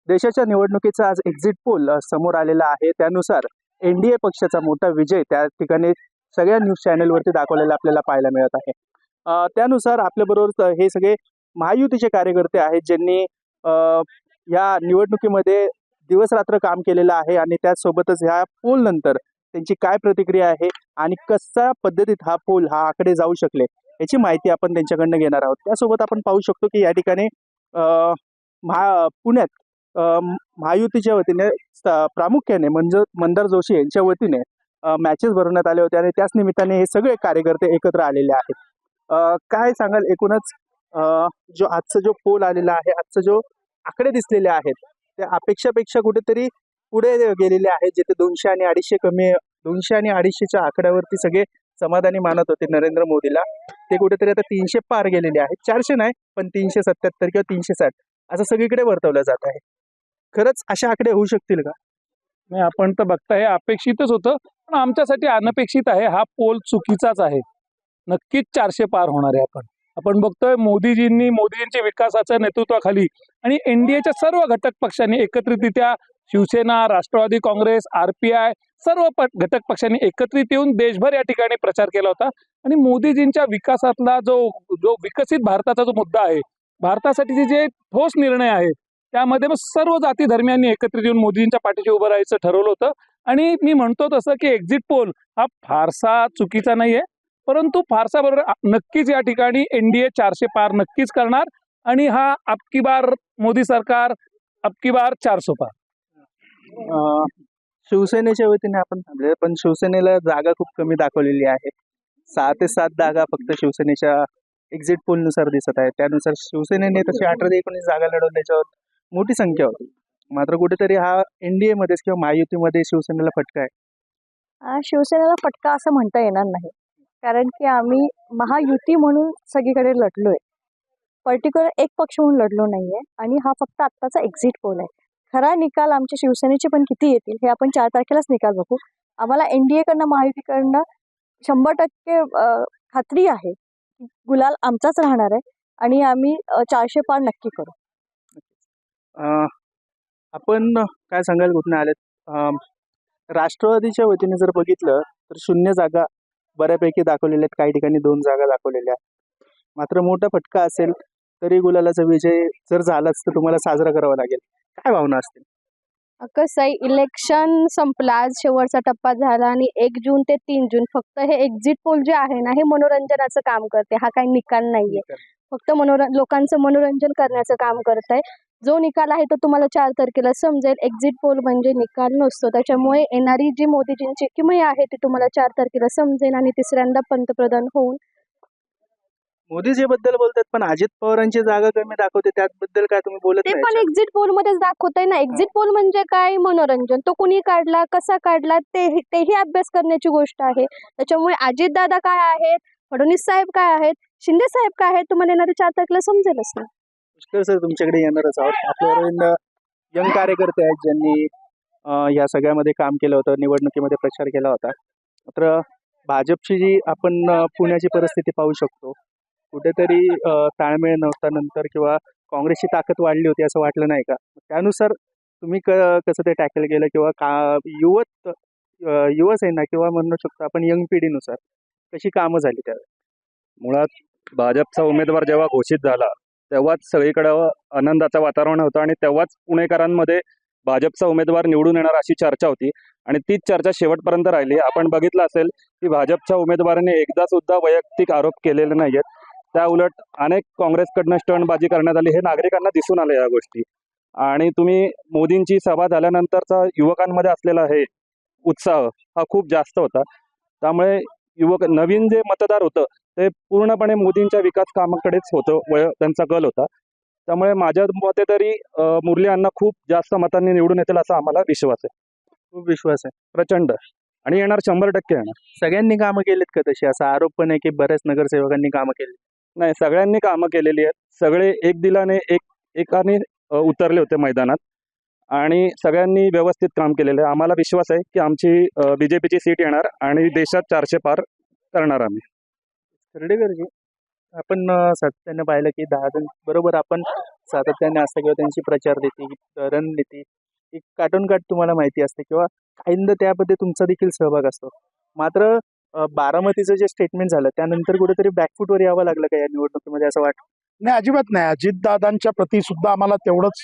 देशाच्या निवडणुकीचा आज एक्झिट पोल समोर आलेला आहे. त्यानुसार एनडीए पक्षाचा मोठा विजय त्या ठिकाणी सगळ्या न्यूज चॅनलवरती दाखवलेला आपल्याला पाहायला मिळत आहे. त्यानुसार आपल्याबरोबर हे सगळे महायुतीचे कार्यकर्ते आहेत ज्यांनी या निवडणुकीमध्ये दिवसरात्र काम केलेलं आहे आणि त्याचसोबतच ह्या पोल नंतर त्यांची काय प्रतिक्रिया आहे आणि कशा पद्धतीत हा पोल हा आकडे जाऊ शकले याची माहिती आपण त्यांच्याकडनं घेणार आहोत. त्यासोबत आपण पाहू शकतो की या ठिकाणी पुण्यात महायुतीच्या वतीने प्रामुख्याने मंदार जोशी यांच्या वतीने मॅचेस भरवण्यात आले होते आणि त्याच निमित्ताने हे सगळे कार्यकर्ते एकत्र आलेले आहेत. काय सांगाल एकूणच जो आजचा जो पोल आलेला आहे, आजचा जो आकडे दिसलेले आहेत त्या अपेक्षापेक्षा कुठेतरी पुढे गेलेले आहेत. जिथे 200 आणि 250 कमी 200 आणि 250च्या आकड्यावरती सगळे समाधानी मानत होते नरेंद्र मोदीला, ते कुठेतरी आता 300 पार गेलेले आहेत. 400 नाही पण 377 किंवा 360 असं सगळीकडे वर्तवलं जात आहे. खरंच असे आकडे होऊ शकतील का? नाही, आपण तर बघताय अपेक्षितच होतं, पण आमच्यासाठी अनपेक्षित आहे. हा पोल चुकीचाच आहे. नक्कीच 400 पार होणार आहे. आपण बघतोय मोदीजींच्या विकासाच्या नेतृत्वाखाली आणि एनडीएच्या सर्व घटक पक्षांनी एकत्रितरित्या शिवसेना, राष्ट्रवादी काँग्रेस, आरपीआय सर्व घटक पक्षांनी एकत्रित येऊन देशभर या ठिकाणी प्रचार केला होता आणि मोदीजींच्या विकासातला जो विकसित भारताचा जो मुद्दा आहे, भारतासाठी जे ठोस निर्णय आहेत त्यामध्ये मग सर्व जाती धर्मियांनी एकत्रित येऊन मोदींच्या पाठीशी उभं राहायचं ठरवलं होतं. आणि मी म्हणतो तसं की एक्झिट पोल हा फारसा चुकीचा नाहीये, परंतु फारसा बरोबर नक्कीच या ठिकाणी एनडीए 400 पार नक्कीच करणार आणि हा अबकी बार मोदी सरकार अबकी बार 400 पार. शिवसेनेच्या वतीने आपण थांबले, पण शिवसेनेला जागा खूप कमी दाखवलेली आहे. 6 ते 7 जागा फक्त शिवसेनेच्या एक्झिट पोल नुसार दिसत आहे. त्यानुसार शिवसेनेने तशी 18 ते 19 जागा लढवल्याच्यावर मोठी संख्या होती. मात्र कुठेतरी हा एनडीए मध्येच किंवा महायुतीमध्ये शिवसेनेला फटका आहे. शिवसेनेला फटका असं म्हणता येणार नाही, कारण की आम्ही महायुती म्हणून सगळीकडे लढलोय, पर्टिक्युलर एक पक्ष म्हणून लढलो नाहीये. आणि हा फक्त आत्ताचा एक्झिट पोल आहे. खरा निकाल आमच्या शिवसेनेचे पण किती येतील हे आपण 4 तारखेलाच निकाल बघू. आम्हाला एनडीए कडनं महायुतीकडनं 100% खात्री आहे गुलाल आमचाच राहणार आहे आणि आम्ही 400 पार नक्की करू. आपण काय सांगाल कुठून आलेत? राष्ट्रवादीच्या वतीने जर बघितलं तर 0 जागा बऱ्यापैकी दाखवलेल्या आहेत, काही ठिकाणी 2 जागा दाखवलेल्या आहेत. मात्र मोठा फटका असेल तरी गुलालाचा विजय जर झालाच तर तुम्हाला साजरा करावा लागेल. काय भावना असतील? कसं आहे, इलेक्शन संपला, आज शेवटचा टप्पा झाला आणि 1 जून ते 3 जून फक्त हे एक्झिट पोल जे आहे ना, हे मनोरंजनाचं काम करते. हा काही निकाल नाहीये, फक्त लोकांचं मनोरंजन करण्याचं काम करत आहे. जो निकाल आहे तो तुम्हाला 4 तारखेला समजेल. एक्झिट पोल म्हणजे निकाल नसतो. त्याच्यामुळे येणारी जी मोदीजींची किमया आहे ती तुम्हाला 4 तारखेला समजेल आणि तिसऱ्यांदा पंतप्रधान होऊन. मोदीजी बद्दल बोलतात पण अजित पवारांची जागा कमी दाखवते, त्याबद्दल काय तुम्ही बोलत ते नाही? पण एक्झिट पोल मध्येच दाखवतंय ना. एक्झिट पोल म्हणजे काय, मनोरंजन. तो कुणी काढला, कसा काढला, तेही अभ्यास करण्याची गोष्ट आहे. त्याच्यामुळे अजितदादा काय आहेत, फडणवीस साहेब काय आहेत, शिंदे साहेब काय आहेत, तुम्हाला येणारी 4 तारखेला समजेलच ना. पुष्कर सर तुमच्याकडे येणारच आहोत. आपल्यावर यंग कार्यकर्ते आहेत ज्यांनी या सगळ्यामध्ये काम केलं होतं, निवडणुकीमध्ये प्रचार केला होता. मात्र भाजपची जी आपण पुण्याची परिस्थिती पाहू शकतो, कुठेतरी ताळमेळ नव्हता नंतर किंवा काँग्रेसची ताकद वाढली होती असं वाटलं नाही का? त्यानुसार तुम्ही कसं ते टॅकल केलं किंवा युवसेना किंवा म्हणू शकतो आपण यंग पिढीनुसार कशी कामं झाली त्यावेळेस? मुळात भाजपचा उमेदवार जेव्हा घोषित झाला तेव्हाच सगळीकडं आनंदाचं वातावरण होतं आणि तेव्हाच पुणेकरांमध्ये भाजपचा उमेदवार निवडून येणार अशी चर्चा होती आणि तीच चर्चा शेवटपर्यंत राहिली. आपण बघितलं असेल की भाजपच्या उमेदवाराने एकदा सुद्धा वैयक्तिक आरोप केलेले नाहीयेत. त्या उलट अनेक काँग्रेसकडनं स्टंटबाजी करण्यात आली, हे नागरिकांना दिसून आलं या गोष्टी. आणि तुम्ही मोदींची सभा झाल्यानंतरचा युवकांमध्ये असलेला हे उत्साह हा खूप जास्त होता. त्यामुळे नवीन जे मतदार होतं ते पूर्णपणे मोदींच्या विकास कामाकडेच होतं, त्यांचा कल होता. त्यामुळे माझ्या मते तरी मुरली अण्णा खूप जास्त मतांनी निवडून येतील असा आम्हाला विश्वास आहे. खूप विश्वास आहे, प्रचंड. आणि येणार 100% येणार. सगळ्यांनी कामं केलीत का तशी? असा आरोप पण आहे की बऱ्याच नगरसेवकांनी कामं केली. नाही, सगळ्यांनी कामं केलेली आहेत. सगळे एक दिलाने एकाने उतरले होते मैदानात आणि सगळ्यांनी व्यवस्थित काम केलेलं आहे. आम्हाला विश्वास आहे की आमची बीजेपीची सीट येणार आणि देशात 400 पार करणार आम्ही. खर्डेकरजी, आपण सातत्याने पाहिलं की 10 जण बरोबर आपण सातत्याने असतं किंवा त्यांची प्रचार नीती, रणनीती एक काटोनकाट तुम्हाला माहिती असते किंवा काहींदा त्यामध्ये तुमचा देखील सहभाग असतो. मात्र बारामतीचं जे स्टेटमेंट झालं त्यानंतर कुठेतरी बॅकफूटवर यावं लागलं का या निवडणुकीमध्ये असं वाटतं? नाही, अजिबात नाही. अजितदादांच्या प्रती सुद्धा आम्हाला तेवढंच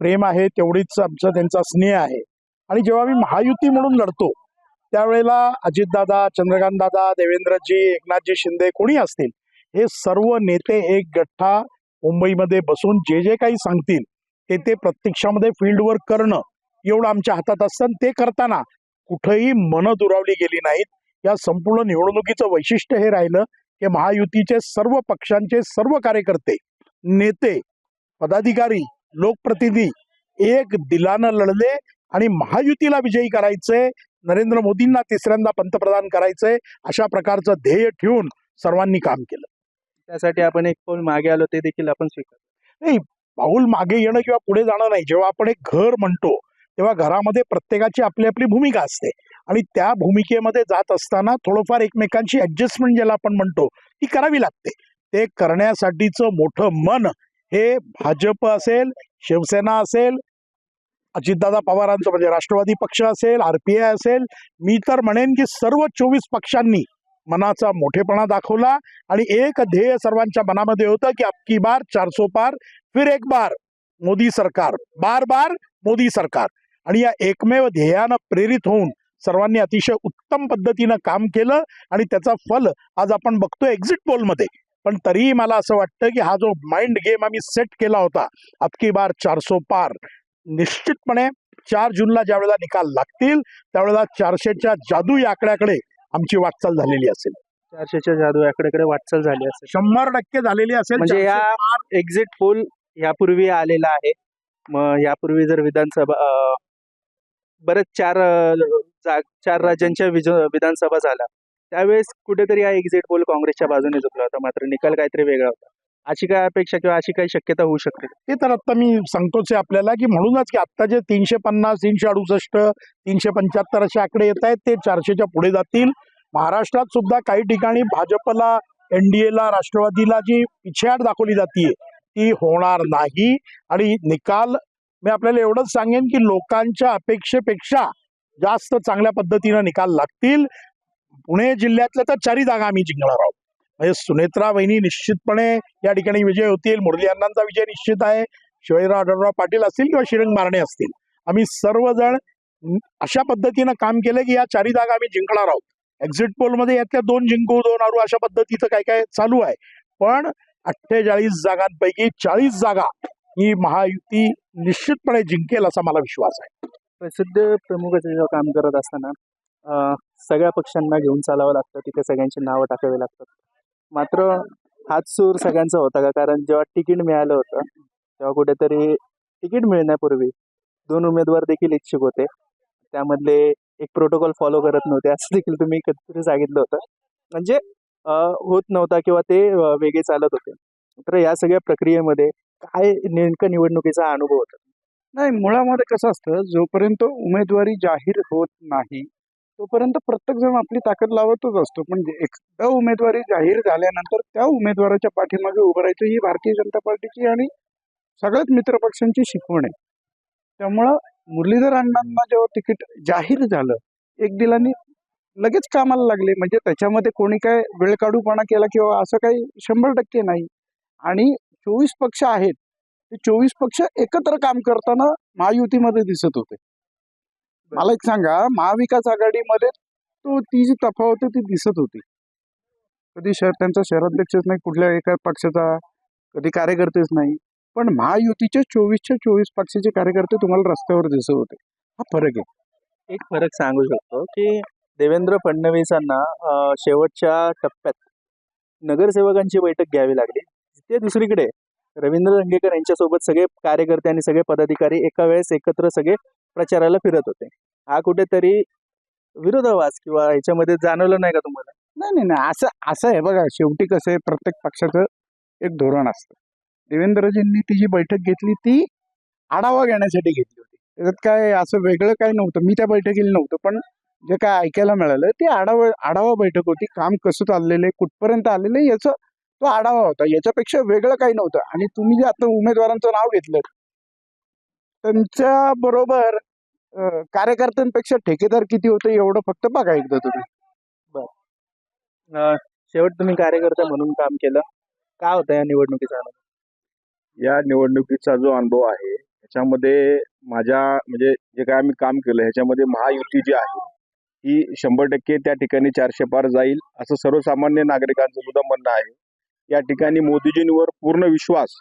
प्रेम आहे, तेवढीच आमचा त्यांचा स्नेह आहे. आणि जेव्हा आम्ही महायुती म्हणून लढतो त्यावेळेला अजितदादा, चंद्रकांतदादा, देवेंद्रजी, एकनाथजी शिंदे कोणी असतील, हे सर्व नेते एक गठ्ठा मुंबईमध्ये बसून जे जे काही सांगतील ते प्रत्यक्षामध्ये फील्डवर करणं एवढं आमच्या हातात असतं. आणि ते करताना कुठेही मनं दुरावली गेली नाहीत. या संपूर्ण निवडणुकीचं वैशिष्ट्य हे राहिलं की महायुतीचे सर्व पक्षांचे सर्व कार्यकर्ते, नेते, पदाधिकारी, लोकप्रतिनिधी एक दिलानं लढले आणि महायुतीला विजयी करायचंय, नरेंद्र मोदींना तिसऱ्यांदा पंतप्रधान करायचंय, अशा प्रकारचं ध्येय ठेवून सर्वांनी काम केलं. त्यासाठी आपण एक पाऊल मागे आलो ते देखील आपण स्वीकारतो. नाही, पाऊल मागे येणं किंवा पुढे जाणं नाही. जेव्हा आपण एक घर म्हणतो तेव्हा घरामध्ये प्रत्येकाची आपली आपली भूमिका असते आणि त्या भूमिकेमध्ये जात असताना थोडंफार एकमेकांची ऍडजस्टमेंट ज्याला आपण म्हणतो ती करावी लागते. ते करण्यासाठीचं मोठं मन हे भाजप असेल, शिवसेना असेल, अजितदादा पवारांचं म्हणजे राष्ट्रवादी पक्ष असेल, RPI असेल, मी तर म्हणेन की सर्व 24 पक्षांनी मनाचा मोठेपणा दाखवला आणि एक ध्येय सर्वांच्या मनामध्ये होतं की अबकी बार 400 पार, फिर एक बार मोदी सरकार, बार बार मोदी सरकार. आणि या एकमेव ध्येयानं प्रेरित होऊन सर्वांनी अतिशय उत्तम पद्धतीनं काम केलं आणि त्याचा फल आज आपण बघतोय एक्झिट पोलमध्ये. पण तरीही मला असं वाटतं की हा जो माइंड गेम आम्ही सेट केला होता, अबकी बार 400 पार, निश्चितपणे 4 जूनला ज्या वेळेला निकाल लागतील त्यावेळेला 400च्या जादू या आकड्याकडे आमची वाटचाल झालेली असेल. 400च्या जादू आकड्याकडे वाटचाल झाली असेल. 100% झालेली असेल. म्हणजे या 400 पार. एक्झिट पोल यापूर्वी आलेला आहे. मग यापूर्वी जर विधानसभा बरेच चार राज्यांच्या विधानसभा झाल्या त्यावेळेस कुठेतरी हा एक्झिट पोल काँग्रेसच्या बाजूने झुकला होता, मात्र निकाल काहीतरी वेगळा होता. अशी काय अपेक्षा किंवा अशी काही शक्यता होऊ शकते? ते तर आता मी सांगतोच आहे आपल्याला की म्हणूनच की आता जे 350, 368, 375 असे आकडे येत आहेत ते 400च्या पुढे जातील. महाराष्ट्रात सुद्धा काही ठिकाणी भाजपला, NDAला, राष्ट्रवादीला जी पिछेहाट दाखवली जाते ती होणार नाही. आणि निकाल मी आपल्याला एवढंच सांगेन की लोकांच्या अपेक्षेपेक्षा जास्त चांगल्या पद्धतीनं निकाल लागतील. पुणे जिल्ह्यातल्या तर 4 जागा आम्ही जिंकणार आहोत. म्हणजे सुनेत्रा वहिनी निश्चितपणे या ठिकाणी विजय होतील. मुरली अण्णांचा विजय निश्चित आहे. शिवाजीराव आढळराव पाटील असतील किंवा श्रीरंग मारणे असतील, आम्ही सर्वजण अशा पद्धतीनं काम केलं की या 4 जागा आम्ही जिंकणार आहोत. एक्झिट पोलमध्ये यातल्या 2 जिंकू 2 हरू अशा पद्धतीचं काय काय चालू आहे. पण 48 जागांपैकी 40 जागा ही महायुती निश्चितपणे जिंकेल असा मला विश्वास आहे. प्रसिद्ध प्रमुखाचं जेव्हा काम करत असताना सगळ्या पक्षांना घेऊन चालावं लागतं, तिथे सगळ्यांची नावं टाकावी लागतात. मात्र हाच सूर सगळ्यांचा होता का? कारण जेव्हा तिकीट मिळालं होतं तेव्हा कुठेतरी तिकीट मिळण्यापूर्वी 2 उमेदवार देखील इच्छुक होते. त्यामधले एक प्रोटोकॉल फॉलो करत नव्हते असं देखील तुम्ही कधीतरी सांगितलं होतं. म्हणजे होत नव्हता किंवा ते वेगळे चालत होते. तर या सगळ्या प्रक्रियेमध्ये काय नेमकं निवडणुकीचा अनुभव होता? नाही, मुळामध्ये कसं असतं, जोपर्यंत उमेदवारी जाहीर होत नाही तोपर्यंत प्रत्येकजण आपली ताकद लावतच असतो. पण एकदा उमेदवारी जाहीर झाल्यानंतर त्या उमेदवाराच्या पाठीमागे उभं राहायचं ही भारतीय जनता पार्टीची आणि सगळ्याच मित्रपक्षांची शिकवण आहे. त्यामुळं मुरलीधर अण्णांना जेव्हा तिकीट जाहीर झालं, एक दिलाने लगेच कामाला लागले. म्हणजे त्याच्यामध्ये कोणी काय वेळकाढूपणा केला किंवा असं काही 100% नाही. आणि 24 पक्ष आहेत, ते 24 पक्ष एकत्र काम करताना महायुतीमध्ये दिसत होते. मला एक सांगा, महाविकास आघाडीमध्ये ती जी तफावत ती दिसत होती. कधी त्यांचा शहराध्यक्षच नाही कुठल्या एका पक्षाचा, कधी कार्यकर्तेच नाही. पण महायुतीचे 24च्या 24 पक्षाचे कार्यकर्ते तुम्हाला रस्त्यावर दिसत होते. हा फरक आहे. एक फरक सांगू शकतो की देवेंद्र फडणवीसांना शेवटच्या टप्प्यात नगरसेवकांची बैठक घ्यावी लागली. ते दुसरीकडे रवींद्र दंगेकर यांच्यासोबत सगळे कार्यकर्ते आणि सगळे पदाधिकारी एका वेळेस एकत्र सगळे प्रचाराला फिरत होते. हा कुठेतरी विरोधाभास किंवा ह्याच्यामध्ये जाणवलं नाही का तुम्हाला? नाही, असं आहे बघा, शेवटी कसं आहे, प्रत्येक पक्षाचं एक धोरण असतं. देवेंद्रजींनी ती जी बैठक घेतली ती आढावा घेण्यासाठी घेतली होती. त्याच्यात काय असं वेगळं काय नव्हतं. मी त्या बैठकीला नव्हतं, पण जे काय ऐकायला मिळालं ते आढावा बैठक होती. काम कसं चाललेलं आहे, कुठपर्यंत आलेलं आहे याचं तो आढावा होता. याच्यापेक्षा वेगळं काही नव्हतं. आणि तुम्ही जे आता उमेदवारांचं नाव घेतलं, त्यांच्या बरोबर कार्यकर्त्यांपेक्षा ठेकेदार किती होते एवढं फक्त बघा एकदा तुम्ही. शेवट तुम्ही कार्यकर्ता म्हणून काम केलं, काय होतं या निवडणुकीचा अनुभव? या निवडणुकीचा जो अनुभव आहे त्याच्यामध्ये माझ्या म्हणजे जे काय आम्ही काम केलं ह्याच्यामध्ये महायुती जी आहे ही 100% त्या ठिकाणी 400 पार जाईल असं सर्वसामान्य नागरिकांचं सुद्धा म्हणणं आहे. या ठिकाणी मोदीजींवर पूर्ण विश्वास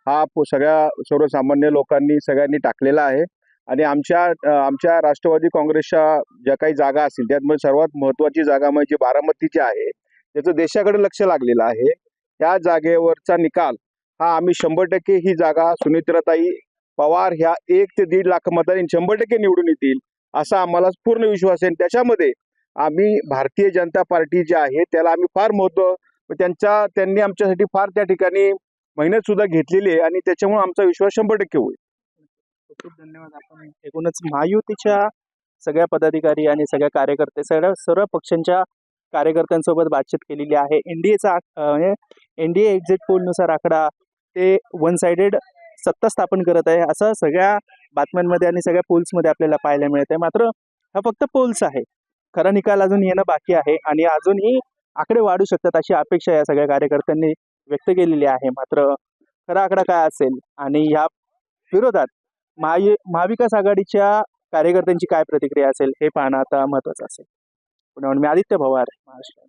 हा सगळ्या सर्वसामान्य लोकांनी सगळ्यांनी टाकलेला आहे. आणि आमच्या राष्ट्रवादी काँग्रेसच्या ज्या काही जागा असतील त्यातमध्ये सर्वात महत्त्वाची जागा म्हणजे बारामतीची आहे. त्याचं देशाकडे लक्ष लागलेलं आहे. त्या जागेवरचा निकाल हा आम्ही 100% ही जागा सुनेत्राताई पवार ह्या 1 ते 1.5 लाख मतांनी 100% निवडून येतील असा आम्हाला पूर्ण विश्वास आहे. त्याच्यामध्ये आम्ही भारतीय जनता पार्टी जी आहे त्याला आम्ही फार महत्त्व त्यांनी आमच्यासाठी फार त्या ठिकाणी मेहनत सुद्धा घेतलेली आहे आणि त्याच्यामुळे आमचा विश्वास 100% होईल. खूप धन्यवाद. आपण एकूणच महायुतीच्या सगळ्या पदाधिकारी आणि सगळ्या कार्यकर्ते सर्व पक्षांच्या कार्यकर्त्यांसोबत बातचीत केलेली आहे. एनडीए एक्झिट पोलनुसार आकडा ते वन साइडेड सत्ता स्थापन करत आहे असं सगळ्या बातम्यांमध्ये आणि सगळ्या पोल्समध्ये आपल्याला पाहायला मिळत आहे. मात्र हा फक्त पोल्स आहे, खरा निकाल अजून येणं बाकी आहे आणि अजूनही आकडे वाढू शकतात अशी अपेक्षा या सगळ्या कार्यकर्त्यांनी व्यक्त केलेली आहे. मात्र खरा आकडा काय असेल आणि या विरोधात महाविकास आघाडीच्या कार्यकर्त्यांची काय प्रतिक्रिया असेल हे पाहणं आता महत्त्वाचं असेल. पुण्याहून मी आदित्य पवार, महाराष्ट्र.